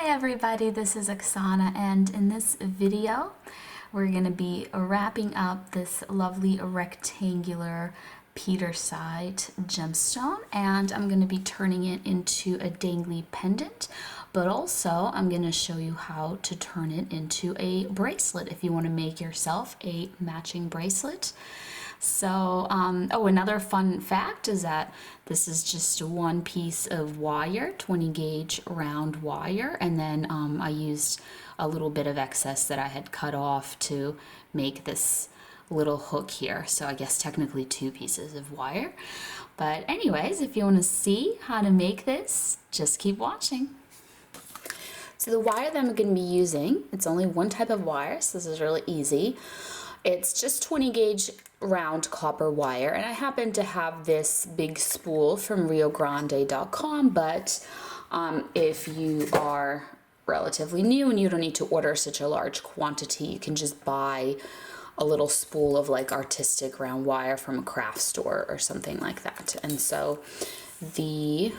Hi everybody, this is Oksana, and in this video we're going to be wrapping up this lovely rectangular Pietersite gemstone, and I'm going to be turning it into a dangly pendant, but also I'm going to show you how to turn it into a bracelet if you want to make yourself a matching bracelet. So, another fun fact is that this is just one piece of wire, 20 gauge round wire, and then I used a little bit of excess that I had cut off to make this little hook here. So I guess technically two pieces of wire. But anyways, if you want to see how to make this, just keep watching. So the wire that I'm going to be using, it's only one type of wire, so this is really easy. It's just 20 gauge round copper wire, and I happen to have this big spool from riogrande.com, but if you are relatively new and you don't need to order such a large quantity, you can just buy a little spool of like artistic round wire from a craft store or something like that. And so the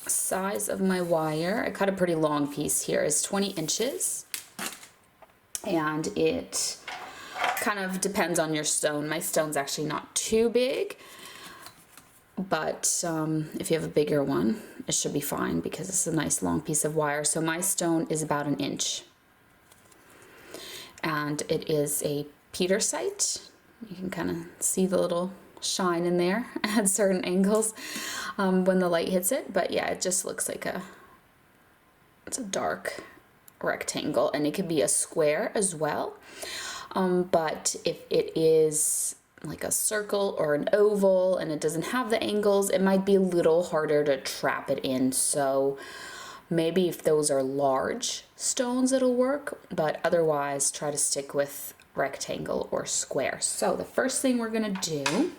size of my wire, I cut a pretty long piece here, is 20 inches, and it kind of depends on your stone. My stone's actually not too big, but if you have a bigger one, it should be fine because it's a nice long piece of wire. So my stone is about 1 inch, and it is a Pietersite. You can kind of see the little shine in there at certain angles when the light hits it, but yeah, it just looks like it's a dark rectangle, and it could be a square as well. But if it is like a circle or an oval and it doesn't have the angles, it might be a little harder to trap it in. So maybe if those are large stones, it'll work, but otherwise try to stick with rectangle or square. So the first thing we're gonna do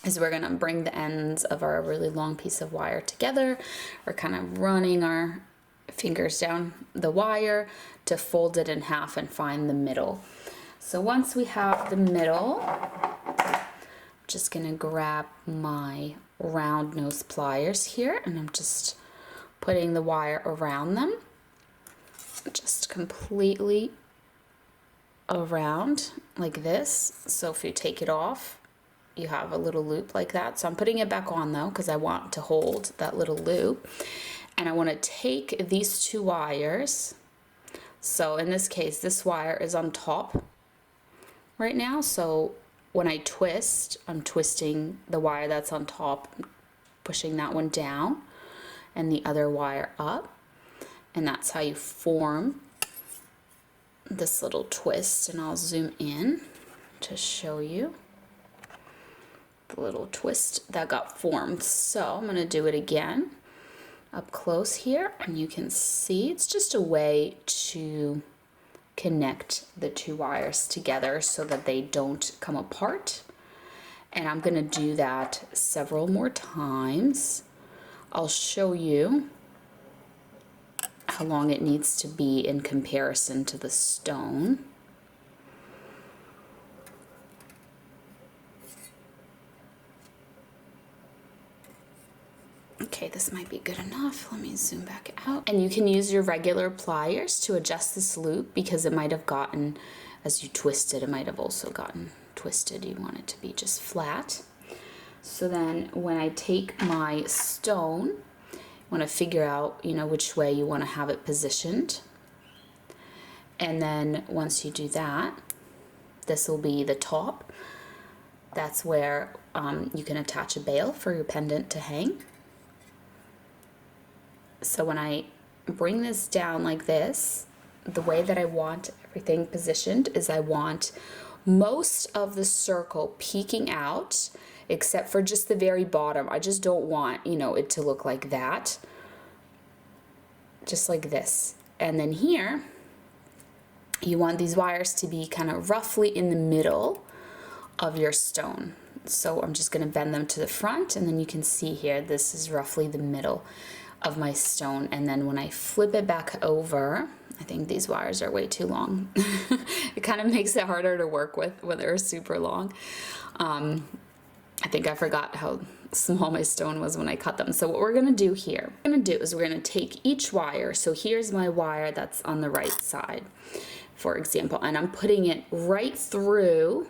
is we're gonna bring the ends of our really long piece of wire together. We're kind of running our fingers down the wire to fold it in half and find the middle. So once we have the middle, I'm just gonna grab my round nose pliers here, and I'm just putting the wire around them, just completely around like this. So if you take it off, you have a little loop like that. So I'm putting it back on though, because I want to hold that little loop. And I want to take these two wires. So in this case, this wire is on top right now. So when I twist, I'm twisting the wire that's on top, pushing that one down, and the other wire up. And that's how you form this little twist. And I'll zoom in to show you the little twist that got formed. So I'm going to do it again up close here, and you can see it's just a way to connect the two wires together so that they don't come apart. And I'm going to do that several more times. I'll show you how long it needs to be in comparison to the stone. Okay, this might be good enough. Let me zoom back out. And you can use your regular pliers to adjust this loop, because it might have gotten, as you twist it, it might have also gotten twisted. You want it to be just flat. So then when I take my stone, you want to figure out, which way you want to have it positioned. And then once you do that, this will be the top. That's where you can attach a bail for your pendant to hang. So when I bring this down like this, the way that I want everything positioned is I want most of the circle peeking out, except for just the very bottom. I just don't want, it to look like that. Just like this. And then here, you want these wires to be kind of roughly in the middle of your stone. So I'm just going to bend them to the front, and then you can see here, this is roughly the middle of my stone. And then when I flip it back over, I think these wires are way too long. It kind of makes it harder to work with when they're super long. I think I forgot how small my stone was when I cut them. So what we're gonna do here, we're gonna take each wire. So here's my wire that's on the right side, for example, and I'm putting it right through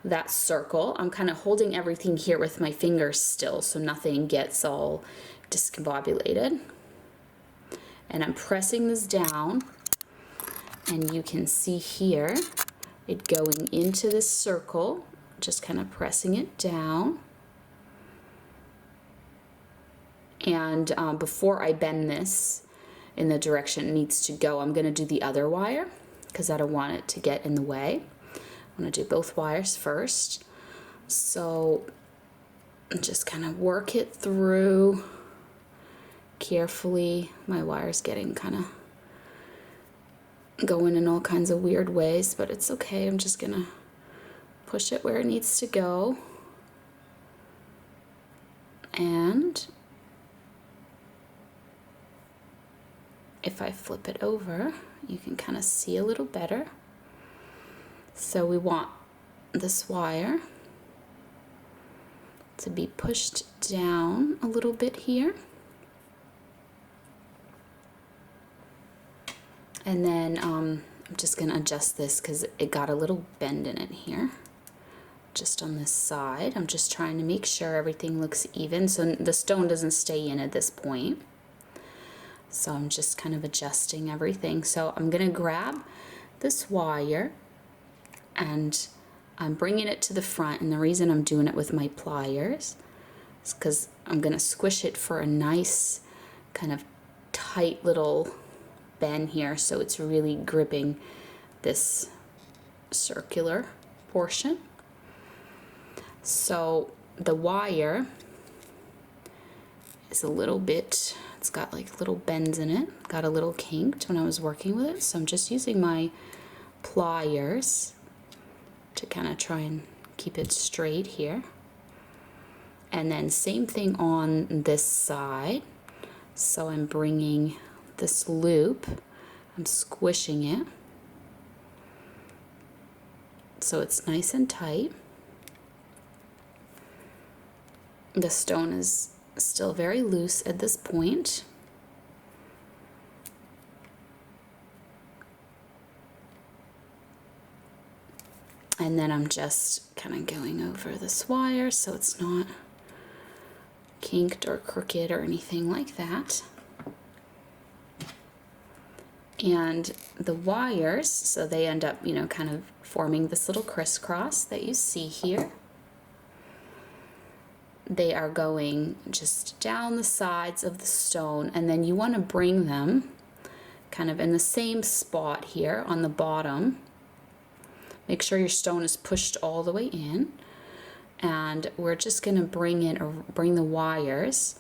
that circle. I'm kind of holding everything here with my fingers still so nothing gets all discombobulated. And I'm pressing this down, and you can see here it going into this circle, just kind of pressing it down. And before I bend this in the direction it needs to go, I'm going to do the other wire because I don't want it to get in the way. I'm going to do both wires first. So just kind of work it through carefully. My wire's getting kind of going in all kinds of weird ways, but it's okay. I'm just going to push it where it needs to go. And if I flip it over, you can kind of see a little better. So we want this wire to be pushed down a little bit here. And then I'm just going to adjust this because it got a little bend in it here, just on this side. I'm just trying to make sure everything looks even so the stone doesn't stay in at this point. So I'm just kind of adjusting everything. So I'm going to grab this wire and I'm bringing it to the front, and the reason I'm doing it with my pliers is because I'm going to squish it for a nice kind of tight little bend here, so it's really gripping this circular portion. So the wire is a little bit, it's got like little bends in it, got a little kinked when I was working with it, so I'm just using my pliers to kind of try and keep it straight here. And then same thing on this side. So I'm bringing this loop, I'm squishing it so it's nice and tight. The stone is still very loose at this point. And then I'm just kind of going over this wire so it's not kinked or crooked or anything like that. And the wires, so they end up, you know, kind of forming this little crisscross that you see here. They are going just down the sides of the stone, and then you want to bring them kind of in the same spot here on the bottom. Make sure your stone is pushed all the way in, and we're just going to bring the wires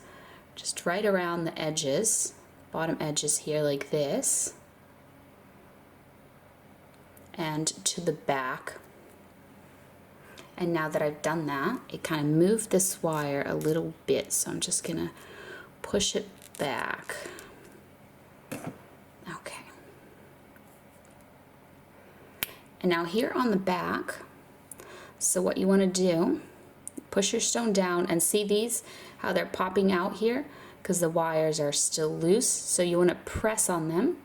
just right around the edges, bottom edges here like this, and to the back. And now that I've done that, it kind of moved this wire a little bit, so I'm just gonna push it back. Okay. And now here on the back, so what you want to do, push your stone down and see these, how they're popping out here, because the wires are still loose. So you want to press on them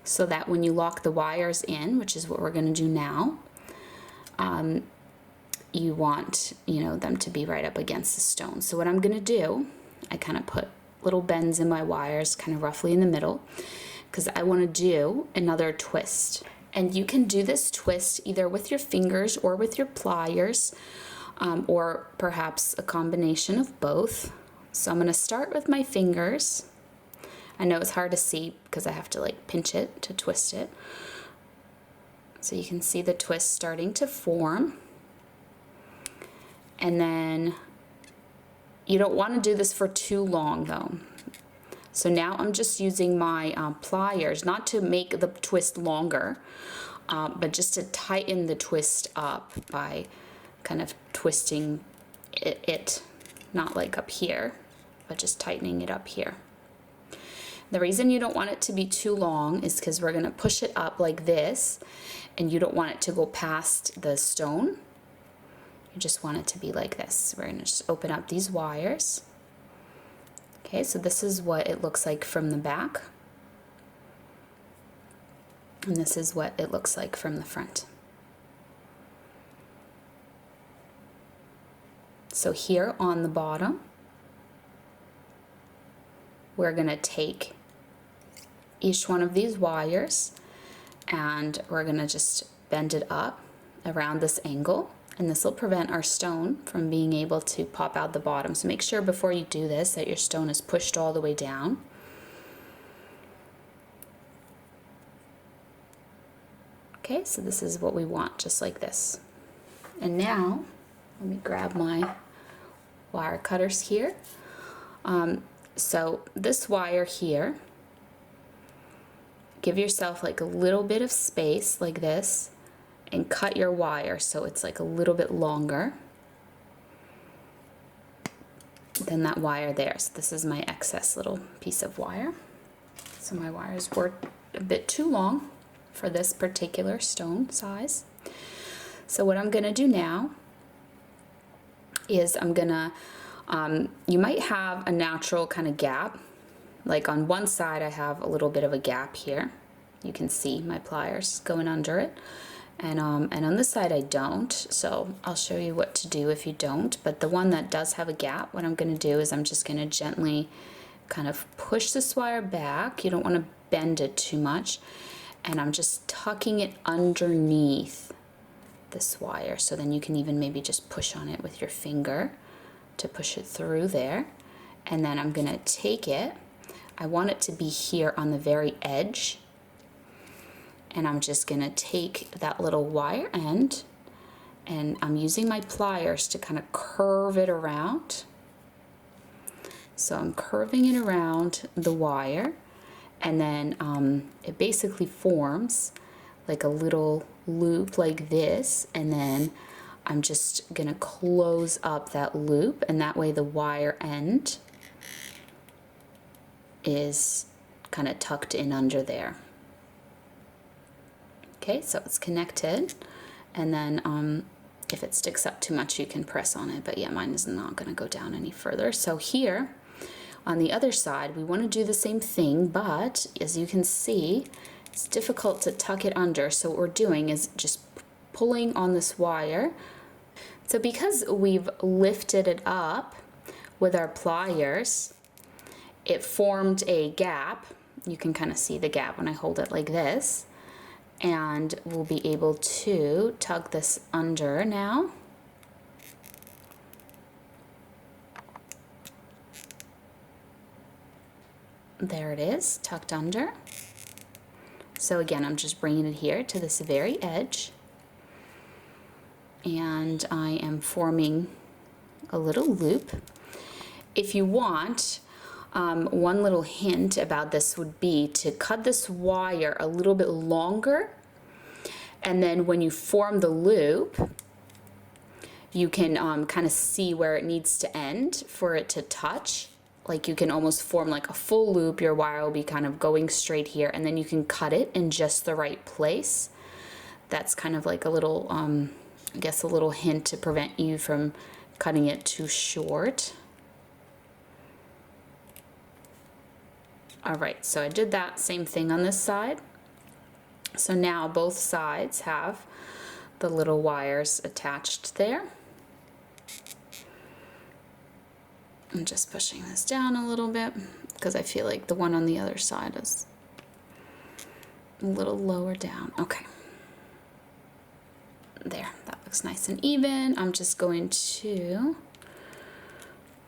so that when you lock the wires in, which is what we're going to do now, you want, you know, them to be right up against the stone. So what I'm going to do, I kind of put little bends in my wires kind of roughly in the middle because I want to do another twist. And you can do this twist either with your fingers or with your pliers, or perhaps a combination of both. So I'm going to start with my fingers. I know it's hard to see because I have to like pinch it to twist it. So you can see the twist starting to form. And then you don't want to do this for too long though. So now I'm just using my pliers, not to make the twist longer, but just to tighten the twist up by kind of twisting it, not like up here, but just tightening it up here. The reason you don't want it to be too long is because we're going to push it up like this, and you don't want it to go past the stone. You just want it to be like this. We're going to just open up these wires. Okay, so this is what it looks like from the back. And this is what it looks like from the front. So here on the bottom, we're going to take each one of these wires and we're going to just bend it up around this angle, and this will prevent our stone from being able to pop out the bottom. So make sure before you do this that your stone is pushed all the way down. Okay, so this is what we want, just like this. And now, let me grab my wire cutters here. So this wire here, give yourself like a little bit of space like this and cut your wire so it's like a little bit longer than that wire there. So this is my excess little piece of wire. So my wires were a bit too long for this particular stone size. So what I'm gonna do now is I'm gonna, you might have a natural kind of gap. Like on one side I have a little bit of a gap here. You can see my pliers going under it. And on this side I don't, so I'll show you what to do if you don't. But the one that does have a gap, what I'm gonna do is I'm just gonna gently kind of push this wire back. You don't wanna bend it too much. And I'm just tucking it underneath this wire. So then you can even maybe just push on it with your finger to push it through there. And then I'm gonna take it. I want it to be here on the very edge. And I'm just gonna take that little wire end and I'm using my pliers to kind of curve it around. So I'm curving it around the wire, and then it basically forms like a little loop like this, and then I'm just gonna close up that loop, and that way the wire end is kind of tucked in under there. Okay, so it's connected, and then if it sticks up too much you can press on it, but yeah, mine is not gonna go down any further. So here on the other side we want to do the same thing, but as you can see it's difficult to tuck it under, so what we're doing is just pulling on this wire. So because we've lifted it up with our pliers, it formed a gap. You can kind of see the gap when I hold it like this, and we'll be able to tug this under now. There it is, tucked under. So again, I'm just bringing it here to this very edge, and I am forming a little loop. If you want, one little hint about this would be to cut this wire a little bit longer, and then when you form the loop, you can kind of see where it needs to end for it to touch. Like you can almost form like a full loop. Your wire will be kind of going straight here, and then you can cut it in just the right place. That's kind of like a little, I guess a little hint to prevent you from cutting it too short. All right, so I did that same thing on this side. So now both sides have the little wires attached there. I'm just pushing this down a little bit because I feel like the one on the other side is a little lower down. Okay. There, that looks nice and even. I'm just going to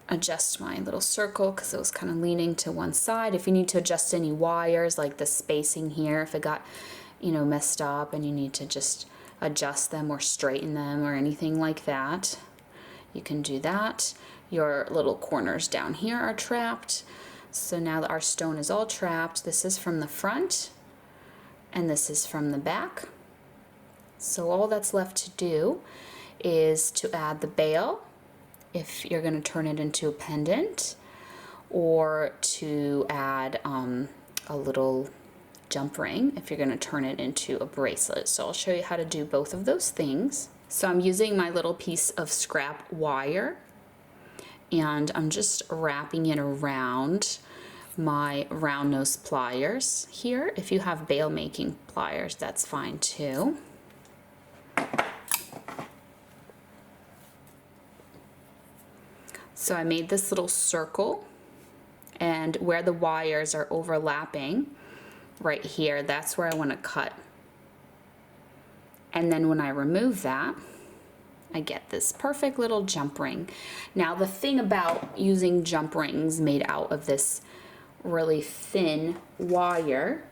adjust my little circle because it was kind of leaning to one side. If you need to adjust any wires, like the spacing here, if it got, you know, messed up and you need to just adjust them or straighten them or anything like that, you can do that. Your little corners down here are trapped. So now that our stone is all trapped, this is from the front and this is from the back. So all that's left to do is to add the bail if you're going to turn it into a pendant, or to add a little jump ring if you're going to turn it into a bracelet. So I'll show you how to do both of those things. So I'm using my little piece of scrap wire and I'm just wrapping it around my round nose pliers here. If you have bail making pliers, that's fine too. So I made this little circle, and where the wires are overlapping right here, that's where I want to cut. And then when I remove that, I get this perfect little jump ring. Now the thing about using jump rings made out of this really thin wire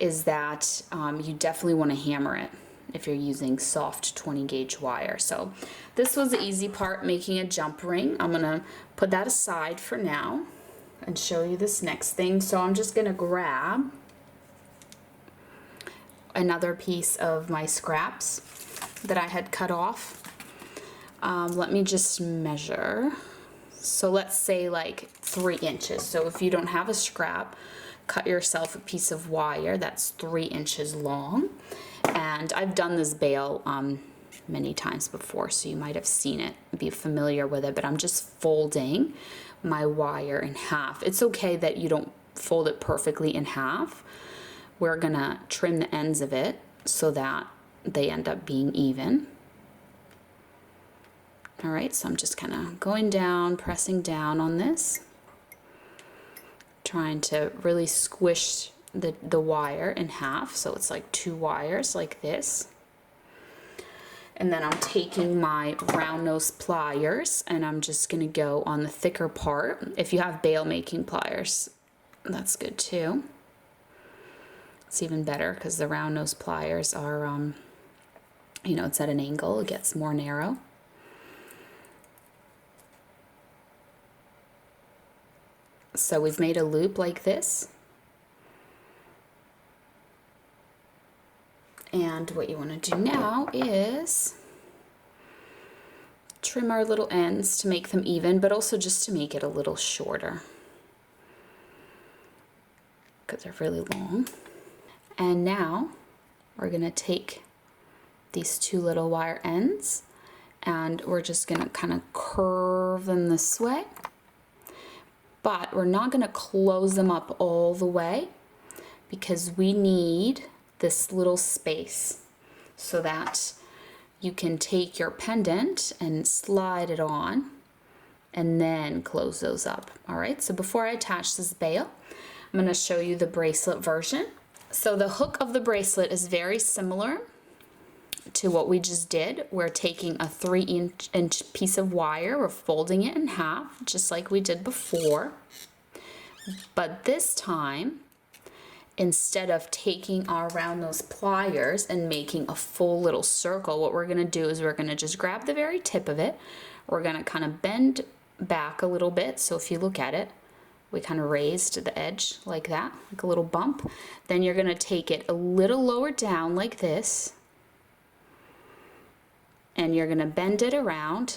is that you definitely want to hammer it if you're using soft 20 gauge wire. So this was the easy part, making a jump ring. I'm gonna put that aside for now and show you this next thing. So I'm just gonna grab another piece of my scraps that I had cut off. Let me just measure. So let's say like 3 inches. So if you don't have a scrap, cut yourself a piece of wire that's 3 inches long. And I've done this bail many times before, so you might have seen it, be familiar with it, but I'm just folding my wire in half. It's okay that you don't fold it perfectly in half. We're gonna trim the ends of it so that they end up being even. All right, so I'm just kind of going down, pressing down on this, trying to really squish the wire in half, so it's like 2 wires like this. And then I'm taking my round nose pliers and I'm just gonna go on the thicker part. If you have bail making pliers, that's good too. It's even better because the round nose pliers are, you know, it's at an angle, it gets more narrow. So we've made a loop like this. And what you want to do now is trim our little ends to make them even, but also just to make it a little shorter because they're really long. And now we're going to take these 2 little wire ends and we're just going to kind of curve them this way. But we're not going to close them up all the way because we need this little space so that you can take your pendant and slide it on and then close those up. All right, so before I attach this bail, I'm going to show you the bracelet version. So the hook of the bracelet is very similar to what we just did. We're taking a 3-inch piece of wire, we're folding it in half just like we did before, but this time instead of taking our round nose pliers and making a full little circle, what we're going to do is we're going to just grab the very tip of it, we're going to kind of bend back a little bit. So if you look at it, we kind of raised the edge like that, like a little bump. Then you're going to take it a little lower down like this, and you're going to bend it around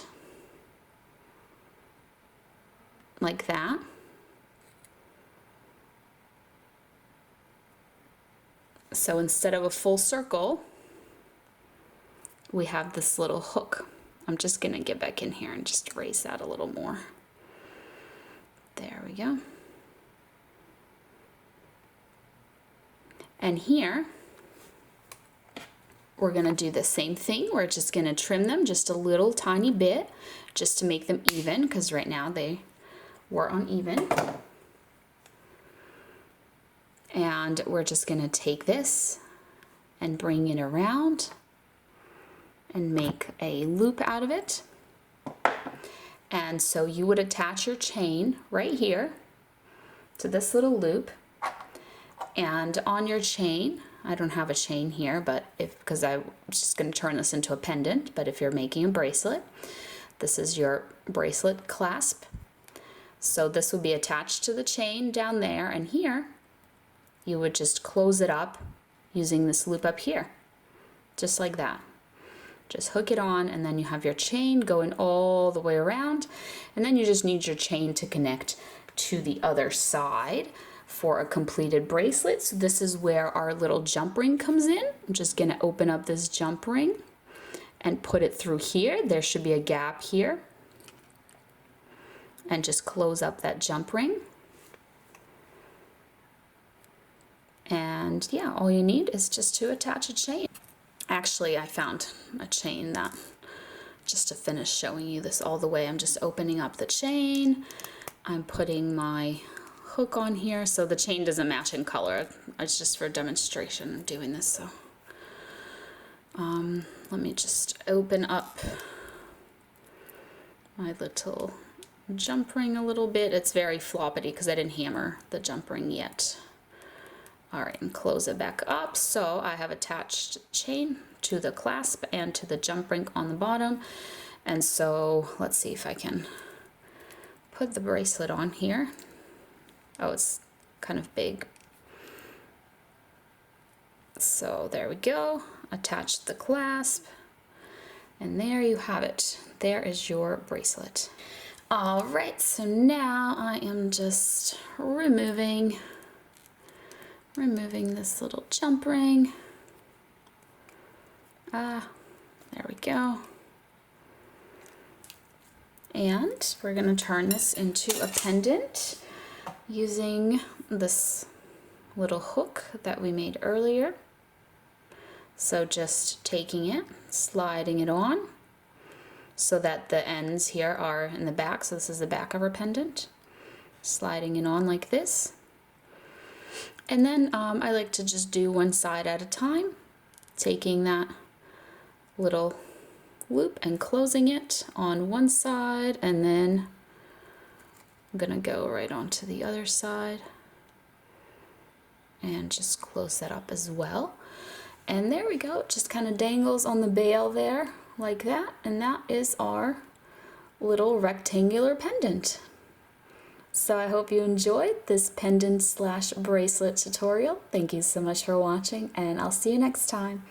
like that. So instead of a full circle, we have this little hook. I'm just going to get back in here and just raise that a little more. There we go. And here, we're going to do the same thing. We're just going to trim them just a little tiny bit just to make them even, because right now they were uneven. And we're just going to take this and bring it around and make a loop out of it. And so you would attach your chain right here to this little loop, and on your chain, I don't have a chain here, but because I'm just going to turn this into a pendant, but if you're making a bracelet, this is your bracelet clasp. So this would be attached to the chain down there, and here you would just close it up using this loop up here, just like that. Just hook it on, and then you have your chain going all the way around, and then you just need your chain to connect to the other side for a completed bracelet. So this is where our little jump ring comes in. I'm just going to open up this jump ring, and put it through here. There should be a gap here. And just close up that jump ring. And yeah, all you need is just to attach a chain. Actually, I found a chain that, just to finish showing you this all the way, I'm just opening up the chain. I'm putting my hook on here, so the chain doesn't match in color. It's just for demonstration I'm doing this. So let me just open up my little jump ring a little bit. It's very floppity because I didn't hammer the jump ring yet. All right, and close it back up. So I have attached chain to the clasp and to the jump ring on the bottom. And so let's see if I can put the bracelet on here. Oh, it's kind of big. So there we go. Attach the clasp. And there you have it. There is your bracelet. All right, so now I am just removing this little jump ring. There we go. And we're going to turn this into a pendant using this little hook that we made earlier. So just taking it, sliding it on so that the ends here are in the back. So this is the back of our pendant. Sliding it on like this. And then I like to just do one side at a time, taking that little loop and closing it on one side, and then I'm gonna go right onto the other side and just close that up as well. And there we go, it just kind of dangles on the bail there like that, and that is our little rectangular pendant. So I hope you enjoyed this pendant / bracelet tutorial. Thank you so much for watching, and I'll see you next time.